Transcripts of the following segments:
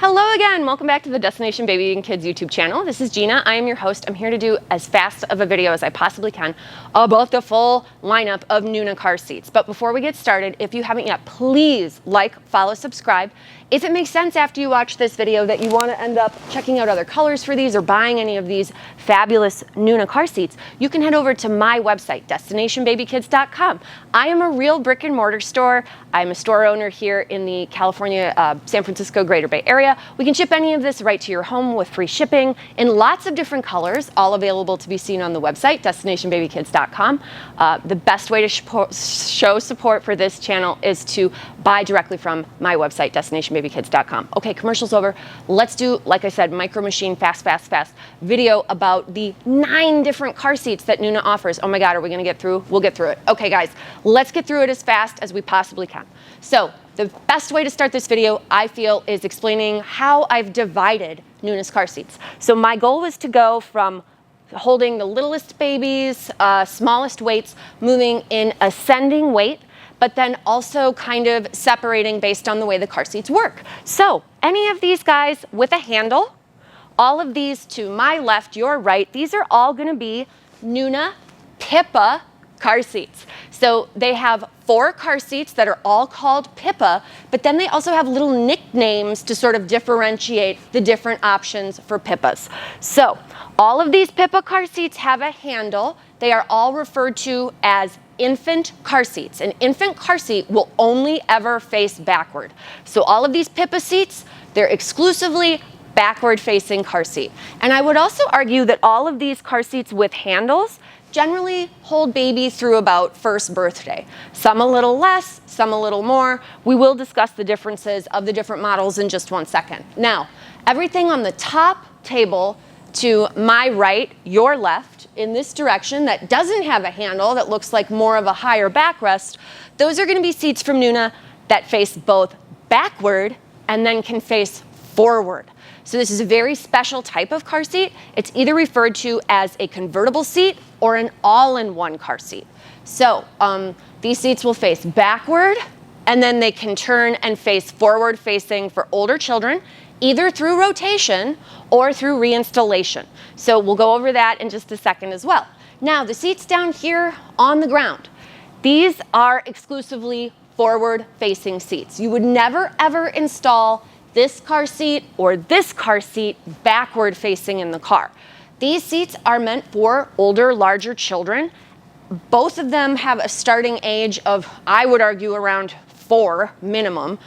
Hello again, welcome back to the Destination Baby and Kids YouTube channel. This is Gina, I am your host. I'm here to do as fast of a video as I possibly can about the full lineup of NUNA car seats. But before we get started, if you haven't yet, please like, follow, subscribe. If it makes sense after you watch this video that you want to end up checking out other colors for these or buying any of these fabulous NUNA car seats, you can head over to my website, destinationbabykids.com. I am a real brick and mortar store. I'm a store owner here in the California, San Francisco Greater Bay Area. We can ship any of this right to your home with free shipping in lots of different colors, all available to be seen on the website, destinationbabykids.com. The best way to show support for this channel is to buy directly from my website, destinationbabykids.com. Okay, commercial's over. Let's do, like I said, micro machine, fast video about the 9 different car seats that NUNA offers. Oh my God, are we gonna get through? We'll get through it. Okay guys, let's get through it as fast as we possibly can. So the best way to start this video, I feel, is explaining how I've divided NUNA's car seats. So my goal was to go from holding the littlest babies, smallest weights, moving in ascending weight, but then also kind of separating based on the way the car seats work. So any of these guys with a handle, all of these to my left, your right, these are all gonna be NUNAPIPA car seats. So they have 4 car seats that are all called PIPA, but then they also have little nicknames to sort of differentiate the different options for PIPAs. So all of these PIPA car seats have a handle. They are all referred to as infant car seats. An infant car seat will only ever face backward. So all of these PIPA seats, they're exclusively backward facing car seat. And I would also argue that all of these car seats with handles generally hold baby through about first birthday. Some a little less, some a little more. We will discuss the differences of the different models in just one second. Now, everything on the top table to my right, your left, in this direction that doesn't have a handle, that looks like more of a higher backrest, those are gonna be seats from NUNA that face both backward and then can face forward. So this is a very special type of car seat. It's either referred to as a convertible seat or an all-in-one car seat. So these seats will face backward and then they can turn and face forward facing for older children, either through rotation or through reinstallation. So we'll go over that in just a second as well. Now the seats down here on the ground, these are exclusively forward facing seats. You would never ever install this car seat or this car seat backward facing in the car. These seats are meant for older, larger children. Both of them have a starting age of, I would argue, around 4 minimum.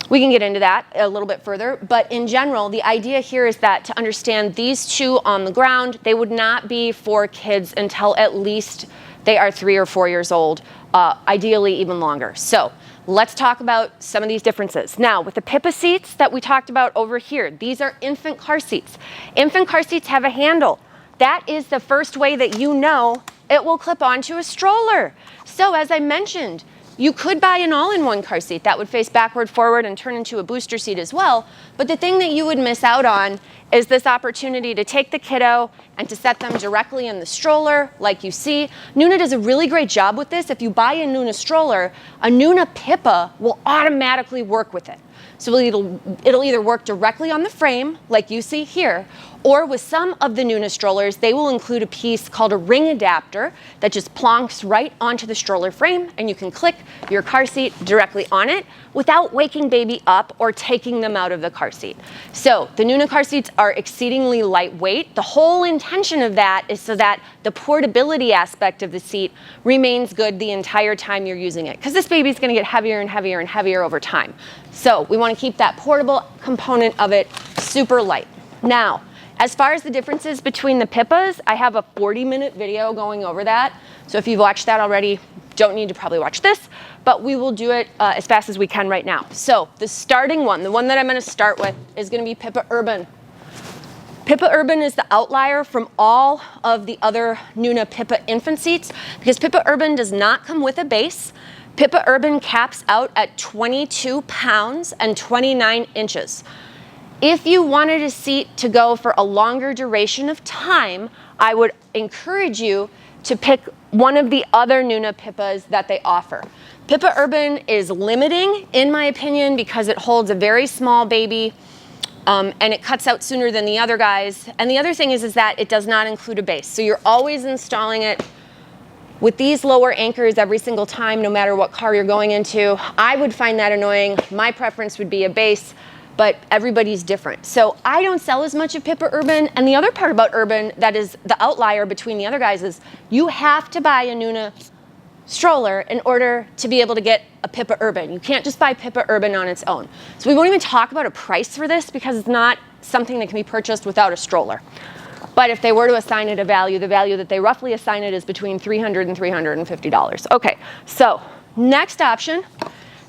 We can get into that a little bit further, but in general, the idea here is that to understand these 2 on the ground, they would not be for kids until at least they are 3 or 4 years old, ideally even longer. So let's talk about some of these differences. Now, with the PIPA seats that we talked about over here, these are infant car seats. Infant car seats have a handle. That is the first way that you know it will clip onto a stroller. So as I mentioned, you could buy an all-in-one car seat that would face backward, forward, and turn into a booster seat as well. But the thing that you would miss out on is this opportunity to take the kiddo and to set them directly in the stroller like you see. NUNA does a really great job with this. If you buy a NUNA stroller, a NUNAPIPA will automatically work with it. So it'll either work directly on the frame, like you see here, or with some of the NUNA strollers, they will include a piece called a ring adapter that just plonks right onto the stroller frame, and you can click your car seat directly on it without waking baby up or taking them out of the car seat. So the NUNA car seats are exceedingly lightweight. The whole intention of that is so that the portability aspect of the seat remains good the entire time you're using it, because this baby's gonna get heavier and heavier and heavier over time. So we wanna keep that portable component of it super light. Now, as far as the differences between the PIPAs, I have a 40-minute video going over that. So if you've watched that already, don't need to probably watch this, but we will do it as fast as we can right now. So the starting one, the one that I'm gonna start with, is gonna be PIPA Urban. PIPA Urban is the outlier from all of the other NUNA PIPA infant seats because PIPA Urban does not come with a base. PIPA Urban caps out at 22 pounds and 29 inches. If you wanted a seat to go for a longer duration of time, I would encourage you to pick one of the other NUNAPIPAs that they offer. PIPA Urban is limiting, in my opinion, because it holds a very small baby and it cuts out sooner than the other guys. And the other thing is that it does not include a base. So you're always installing it with these lower anchors every single time, no matter what car you're going into. I would find that annoying. My preference would be a base, but everybody's different. So I don't sell as much of PIPA Urban. And the other part about Urban that is the outlier between the other guys is you have to buy a NUNA stroller in order to be able to get a PIPA Urban. You can't just buy PIPA Urban on its own. So we won't even talk about a price for this because it's not something that can be purchased without a stroller. But if they were to assign it a value, the value that they roughly assign it is between $300 and $350. Okay, so next option,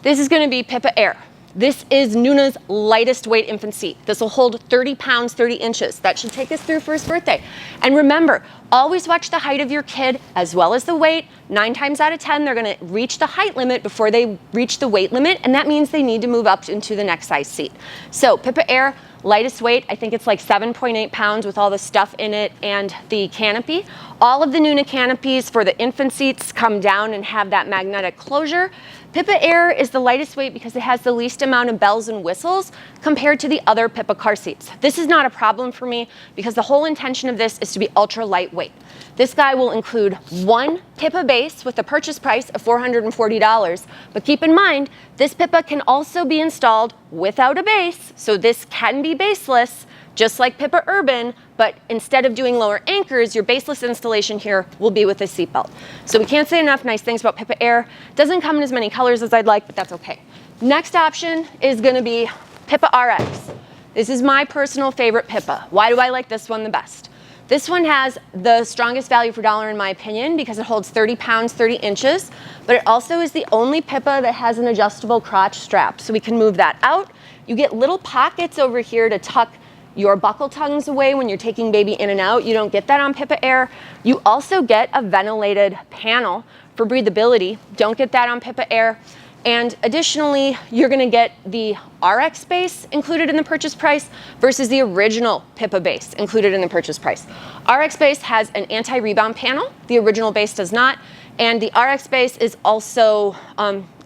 this is gonna be PIPA AIRE. This is NUNA's lightest weight infant seat. This will hold 30 pounds, 30 inches. That should take us through first birthday. And remember, always watch the height of your kid as well as the weight. 9 times out of 10, they're gonna reach the height limit before they reach the weight limit, and that means they need to move up into the next size seat. So PIPA AIRE, lightest weight, I think it's like 7.8 pounds with all the stuff in it and the canopy. All of the NUNA canopies for the infant seats come down and have that magnetic closure. PIPA AIRE is the lightest weight because it has the least amount of bells and whistles compared to the other PIPA car seats. This is not a problem for me because the whole intention of this is to be ultra lightweight. This guy will include one PIPA base with a purchase price of $440, but keep in mind, this PIPA can also be installed without a base, so this can be baseless, just like PIPA Urban, but instead of doing lower anchors, your baseless installation here will be with a seatbelt. So we can't say enough nice things about PIPA AIRE. Doesn't come in as many colors as I'd like, but that's okay. Next option is gonna be PIPA RX. This is my personal favorite PIPA. Why do I like this one the best? This one has the strongest value for dollar in my opinion because it holds 30 pounds, 30 inches, but it also is the only PIPA that has an adjustable crotch strap. So we can move that out. You get little pockets over here to tuck your buckle tongues away when you're taking baby in and out. You don't get that on PIPA AIRE. You also get a ventilated panel for breathability. Don't get that on PIPA AIRE. And additionally, you're gonna get the RX base included in the purchase price versus the original PIPA base included in the purchase price. RX base has an anti-rebound panel. The original base does not. And the RX base is also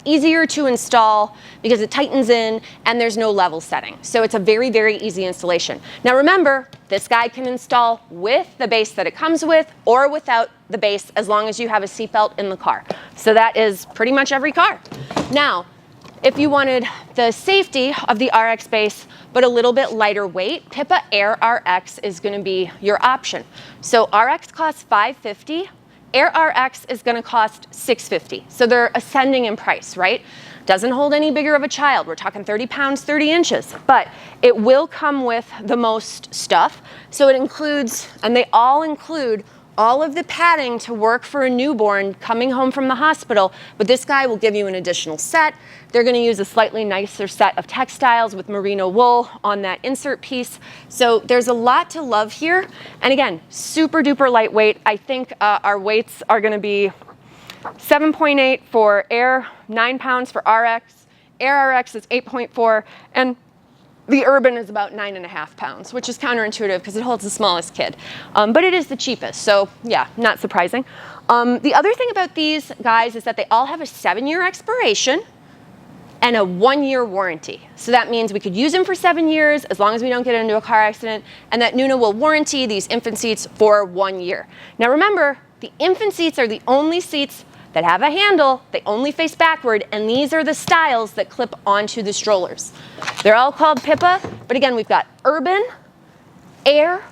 easier to install because it tightens in and there's no level setting. So it's a very, very easy installation. Now remember, this guy can install with the base that it comes with or without the base as long as you have a seatbelt in the car. So that is pretty much every car. Now, if you wanted the safety of the RX base but a little bit lighter weight, PIPA AIRE RX is gonna be your option. So RX costs $550. AIRE RX is gonna cost $650. So they're ascending in price, right? Doesn't hold any bigger of a child. We're talking 30 pounds, 30 inches, but it will come with the most stuff. So it includes, and they all include all of the padding to work for a newborn coming home from the hospital, but this guy will give you an additional set. They're gonna use a slightly nicer set of textiles with merino wool on that insert piece. So there's a lot to love here. And again, super duper lightweight. I think our weights are gonna be 7.8 for AIRE, 9 pounds for RX. AIRE RX is 8.4, and the Urban is about 9.5 pounds, which is counterintuitive because it holds the smallest kid. But it is the cheapest, so yeah, not surprising. The other thing about these guys is that they all have a 7-year expiration and a 1-year warranty. So that means we could use them for 7 years as long as we don't get into a car accident, and that NUNA will warranty these infant seats for 1 year. Now remember, the infant seats are the only seats that have a handle, they only face backward, and these are the styles that clip onto the strollers. They're all called PIPA, but again, we've got Urban, AIRE,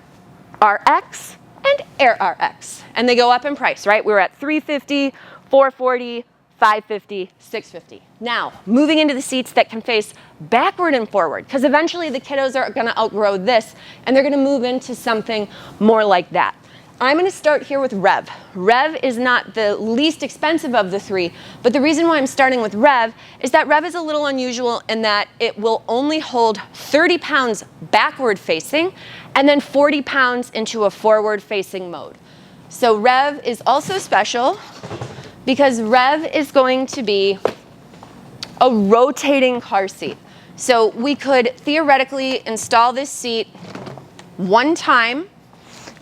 RX, and AIRE RX. And they go up in price, right? We're at $350, $440, $550, $650. Now, moving into the seats that can face backward and forward, because eventually the kiddos are gonna outgrow this, and they're gonna move into something more like that. I'm gonna start here with REV. REV is not the least expensive of the three, but the reason why I'm starting with REV is that REV is a little unusual in that it will only hold 30 pounds backward facing and then 40 pounds into a forward facing mode. So REV is also special because REV is going to be a rotating car seat. So we could theoretically install this seat one time.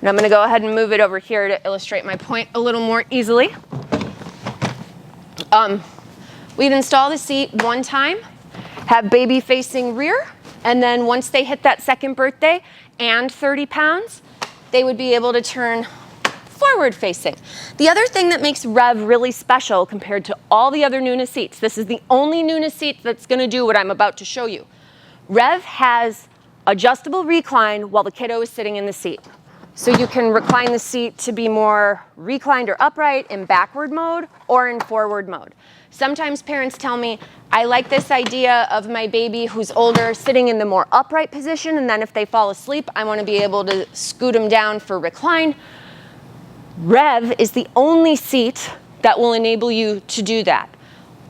And I'm gonna go ahead and move it over here to illustrate my point a little more easily. We'd install the seat one time, have baby facing rear, and then once they hit that second birthday and 30 pounds, they would be able to turn forward facing. The other thing that makes REV really special compared to all the other NUNA seats, this is the only NUNA seat that's gonna do what I'm about to show you. REV has adjustable recline while the kiddo is sitting in the seat. So you can recline the seat to be more reclined or upright in backward mode or in forward mode. Sometimes parents tell me, I like this idea of my baby who's older sitting in the more upright position, and then if they fall asleep, I want to be able to scoot them down for recline. REV is the only seat that will enable you to do that.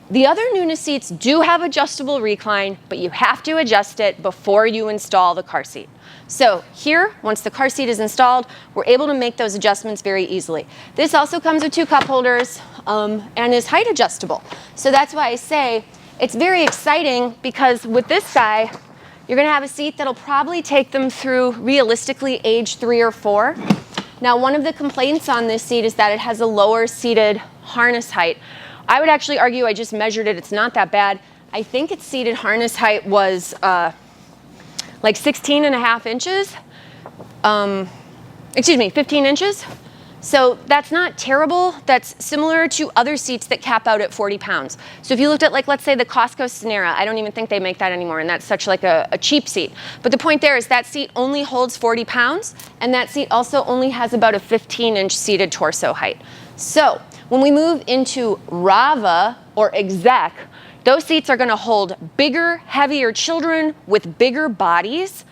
The other NUNA seats do have adjustable recline, but you have to adjust it before you install the car seat. So here, once the car seat is installed, we're able to make those adjustments very easily. This also comes with 2 cup holders and is height adjustable. So that's why I say it's very exciting, because with this guy, you're gonna have a seat that'll probably take them through realistically age 3 or 4. Now, one of the complaints on this seat is that it has a lower seated harness height. I would actually argue, I just measured it, it's not that bad. I think its seated harness height was like 16.5 inches. 15 inches. So that's not terrible. That's similar to other seats that cap out at 40 pounds. So if you looked at, like, let's say the Costco Sonera, I don't even think they make that anymore, and that's such like a cheap seat. But the point there is that seat only holds 40 pounds, and that seat also only has about a 15-inch seated torso height. So when we move into RAVA or EXEC, those seats are gonna hold bigger, heavier children with bigger bodies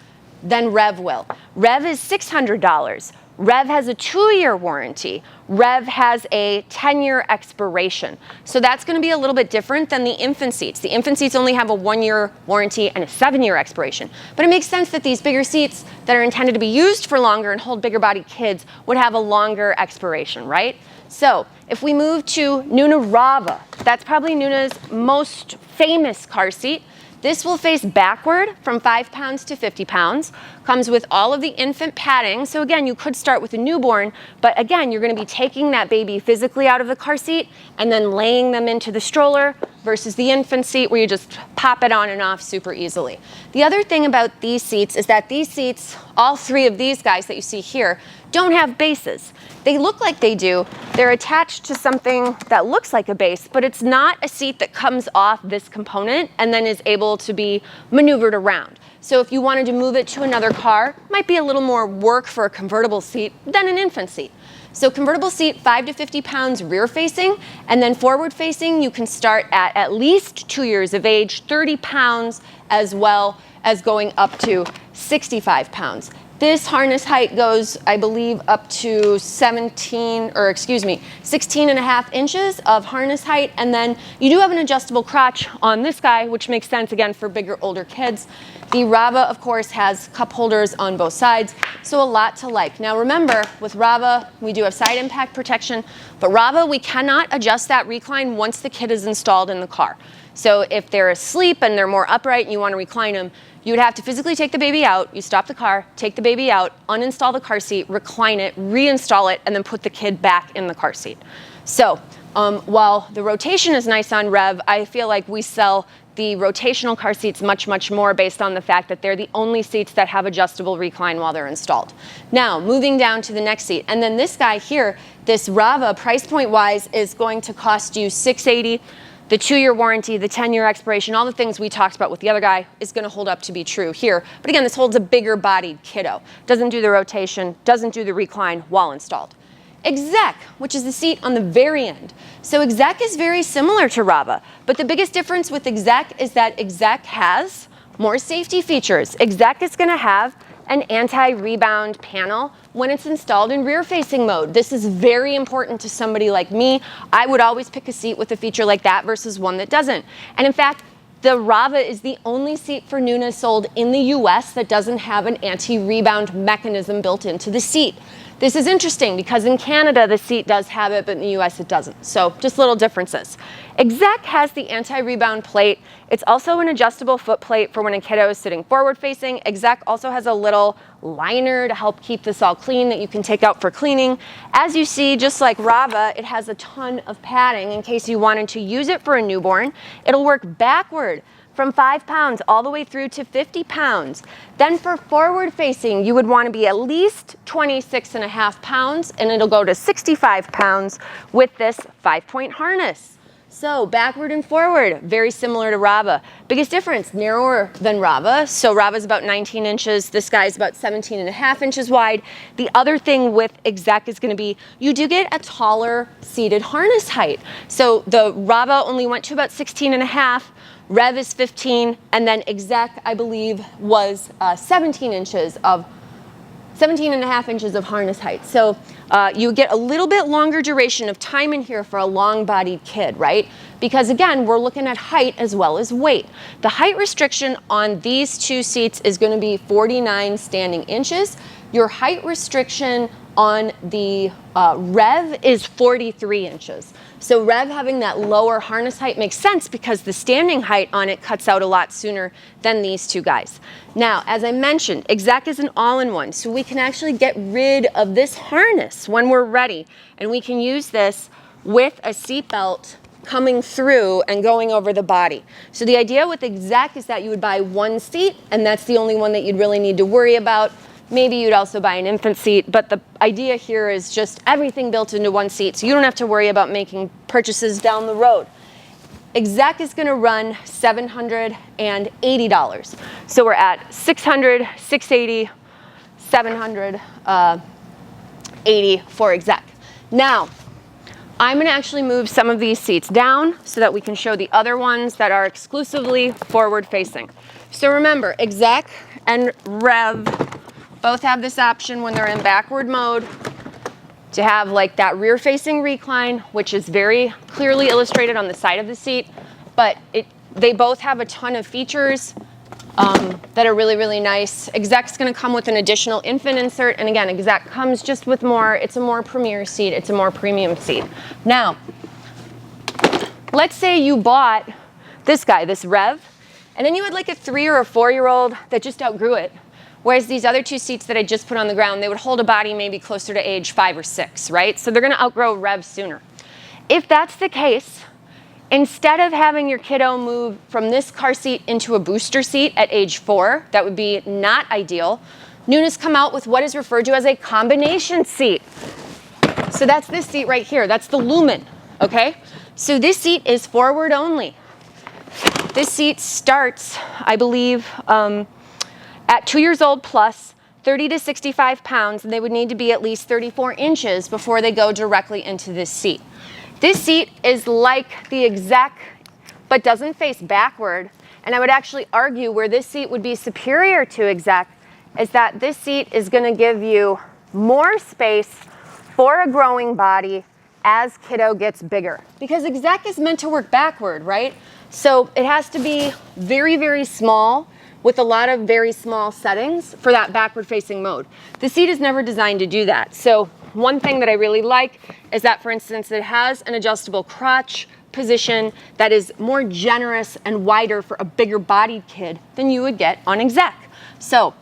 than REV will. REV is $600. REV has a 2-year warranty. REV has a 10-year expiration. So that's gonna be a little bit different than the infant seats. The infant seats only have a 1-year warranty and a 7-year expiration. But it makes sense that these bigger seats that are intended to be used for longer and hold bigger bodied kids would have a longer expiration, right? So if we move to NUNARAVA, that's probably NUNA's most famous car seat. This will face backward from 5 pounds to 50 pounds, comes with all of the infant padding. So again, you could start with a newborn, but again, you're gonna be taking that baby physically out of the car seat and then laying them into the stroller versus the infant seat where you just pop it on and off super easily. The other thing about these seats is that these seats, all 3 of these guys that you see here, don't have bases. They look like they do. They're attached to something that looks like a base, but it's not a seat that comes off this component and then is able to be maneuvered around. So if you wanted to move it to another car, it might be a little more work for a convertible seat than an infant seat. So convertible seat, 5 to 50 pounds rear facing, and then forward facing, you can start at least 2 years of age, 30 pounds, as well as going up to 65 pounds. This harness height goes, I believe, up to 16.5 inches of harness height. And then you do have an adjustable crotch on this guy, which makes sense, again, for bigger, older kids. The RAVA, of course, has cup holders on both sides, so a lot to like. Now remember, with RAVA, we do have side impact protection, but RAVA, we cannot adjust that recline once the kid is installed in the car. So if they're asleep and they're more upright and you want to recline them, you would have to physically take the baby out, you stop the car, take the baby out, uninstall the car seat, recline it, reinstall it, and then put the kid back in the car seat. So while the rotation is nice on REV, I feel like we sell the rotational car seats much, much more based on the fact that they're the only seats that have adjustable recline while they're installed. Now, moving down to the next seat. And then this guy here, this RAVA, price point wise, is going to cost you $680. The 2-year warranty, the 10-year expiration, all the things we talked about with the other guy is gonna hold up to be true here. But again, this holds a bigger bodied kiddo. Doesn't do the rotation, doesn't do the recline while installed. EXEC, which is the seat on the very end. So EXEC is very similar to RAVA, but the biggest difference with EXEC is that EXEC has more safety features. EXEC is gonna have an anti-rebound panel when it's installed in rear-facing mode. This is very important to somebody like me. I would always pick a seat with a feature like that versus one that doesn't. And in fact, the RAVA is the only seat for NUNA sold in the US that doesn't have an anti-rebound mechanism built into the seat. This is interesting because in Canada, the seat does have it, but in the US it doesn't. So just little differences. EXEC has the anti-rebound plate. It's also an adjustable foot plate for when a kiddo is sitting forward facing. EXEC also has a little liner to help keep this all clean that you can take out for cleaning. As you see, just like RAVA, it has a ton of padding in case you wanted to use it for a newborn. It'll work backward from 5 pounds all the way through to 50 pounds. Then for forward facing, you would want to be at least 26.5 pounds, and it'll go to 65 pounds with this 5-point harness. So backward and forward, very similar to RAVA. Biggest difference, narrower than RAVA. So RAVA is about 19 inches. This guy is about 17.5 inches wide. The other thing with EXEC is going to be you do get a taller seated harness height. So the RAVA only went to about 16.5. Rev is 15, and then EXEC, I believe, was 17.5 inches of harness height. So you get a little bit longer duration of time in here for a long-bodied kid, right? Because again, we're looking at height as well as weight. The height restriction on these two seats is going to be 49 standing inches. Your height restriction on the REV is 43 inches. So REV having that lower harness height makes sense because the standing height on it cuts out a lot sooner than these two guys. Now, as I mentioned, EXEC is an all-in-one, so we can actually get rid of this harness when we're ready, and we can use this with a seat belt coming through and going over the body. So the idea with EXEC is that you would buy one seat, and that's the only one that you'd really need to worry about. Maybe you'd also buy an infant seat, but the idea here is just everything built into one seat, so you don't have to worry about making purchases down the road. EXEC is going to run $780. So we're at $600, $680, $780 for EXEC. Now, I'm going to actually move some of these seats down so that we can show the other ones that are exclusively forward facing. So remember, EXEC and REV both have this option when they're in backward mode to have like that rear facing recline, which is very clearly illustrated on the side of the seat, but they both have a ton of features that are really, really nice. EXEC's gonna come with an additional infant insert, and again, EXEC comes just with more, it's a more premier seat, it's a more premium seat. Now, let's say you bought this guy, this REV, and then you had like a 3 or a 4-year-old that just outgrew it. Whereas these other two seats that I just put on the ground, they would hold a body maybe closer to age 5 or 6, right? So they're gonna outgrow REV sooner. If that's the case, instead of having your kiddo move from this car seat into a booster seat at age 4, that would be not ideal, NUNA's come out with what is referred to as a combination seat. So that's this seat right here, that's the LUMN, okay? So this seat is forward only. This seat starts, I believe, at 2 years old plus, 30 to 65 pounds, and they would need to be at least 34 inches before they go directly into this seat. This seat is like the EXEC, but doesn't face backward. And I would actually argue where this seat would be superior to EXEC is that this seat is going to give you more space for a growing body as kiddo gets bigger. Because EXEC is meant to work backward, right? So it has to be very, very small with a lot of very small settings for that backward facing mode. The seat is never designed to do that. So one thing that I really like is that, for instance, it has an adjustable crotch position that is more generous and wider for a bigger bodied kid than you would get on EXEC. So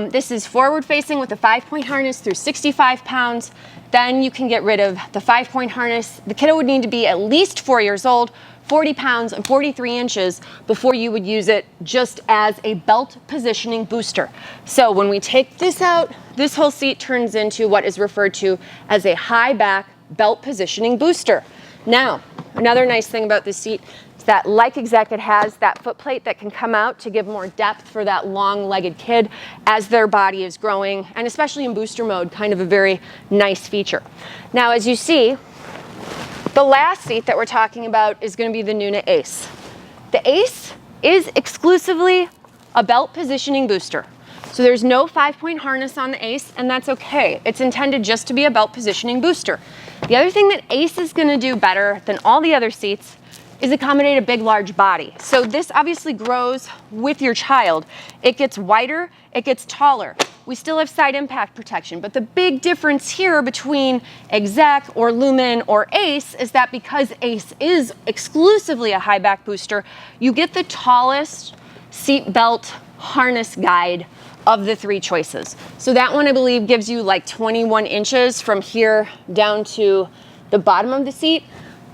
this is forward facing with a 5-point harness through 65 pounds. Then you can get rid of the 5-point harness. The kiddo would need to be at least 4 years old, 40 pounds and 43 inches before you would use it just as a belt positioning booster. So when we take this out, this whole seat turns into what is referred to as a high back belt positioning booster. Now, another nice thing about this seat is that, like EXEC, it has that foot plate that can come out to give more depth for that long-legged kid as their body is growing, and especially in booster mode, kind of a very nice feature. Now, as you see, the last seat that we're talking about is going to be the NUNAAACE. The ACE is exclusively a belt positioning booster. So there's no 5-point harness on the ACE, and that's okay. It's intended just to be a belt positioning booster. The other thing that ACE is going to do better than all the other seats is accommodate a big, large body. So this obviously grows with your child. It gets wider, it gets taller. We still have side impact protection, but the big difference here between EXEC or LUMN or ACE is that because ACE is exclusively a high back booster, you get the tallest seat belt harness guide of the 3 choices. So that one I believe gives you like 21 inches from here down to the bottom of the seat.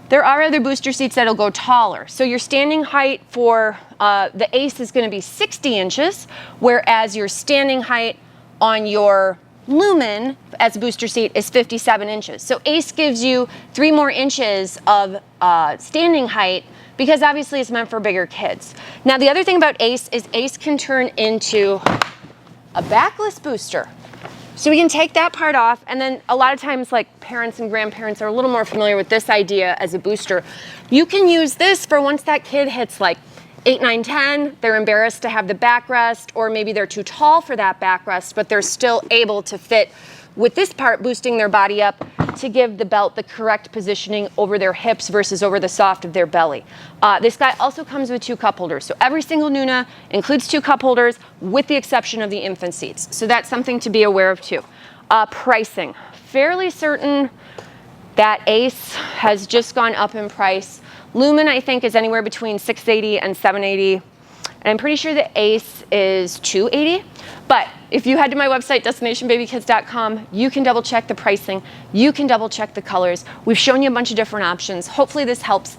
There are other booster seats that'll go taller. So your standing height for the ACE is going to be 60 inches, whereas your standing height on your LUMN as a booster seat is 57 inches. So ACE gives you 3 more inches of standing height because obviously it's meant for bigger kids. Now the other thing about ACE is ACE can turn into a backless booster. So we can take that part off, and then a lot of times like parents and grandparents are a little more familiar with this idea as a booster. You can use this for once that kid hits like 8, 9, 10, they're embarrassed to have the backrest, or maybe they're too tall for that backrest, but they're still able to fit with this part boosting their body up to give the belt the correct positioning over their hips versus over the soft of their belly. This guy also comes with 2 cup holders. So every single Nuna includes 2 cup holders with the exception of the infant seats. So that's something to be aware of too. Pricing, fairly certain that ACE has just gone up in price. LUMN I think is anywhere between $680 and $780. And I'm pretty sure the ACE is $280. But if you head to my website, destinationbabykids.com, you can double check the pricing. You can double check the colors. We've shown you a bunch of different options. Hopefully this helps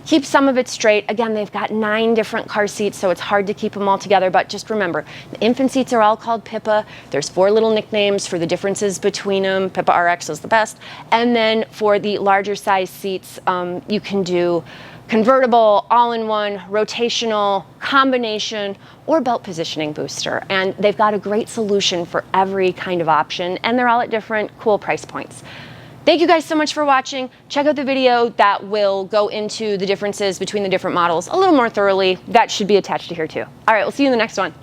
keep some of it straight. Again, they've got 9 different car seats, so it's hard to keep them all together. But just remember, the infant seats are all called PIPA. There's 4 little nicknames for the differences between them. PIPA RX is the best. And then for the larger size seats, you can do convertible, all-in-one, rotational, combination, or belt positioning booster. And they've got a great solution for every kind of option, and they're all at different cool price points. Thank you guys so much for watching. Check out the video that will go into the differences between the different models a little more thoroughly. That should be attached to here too. All right, we'll see you in the next one.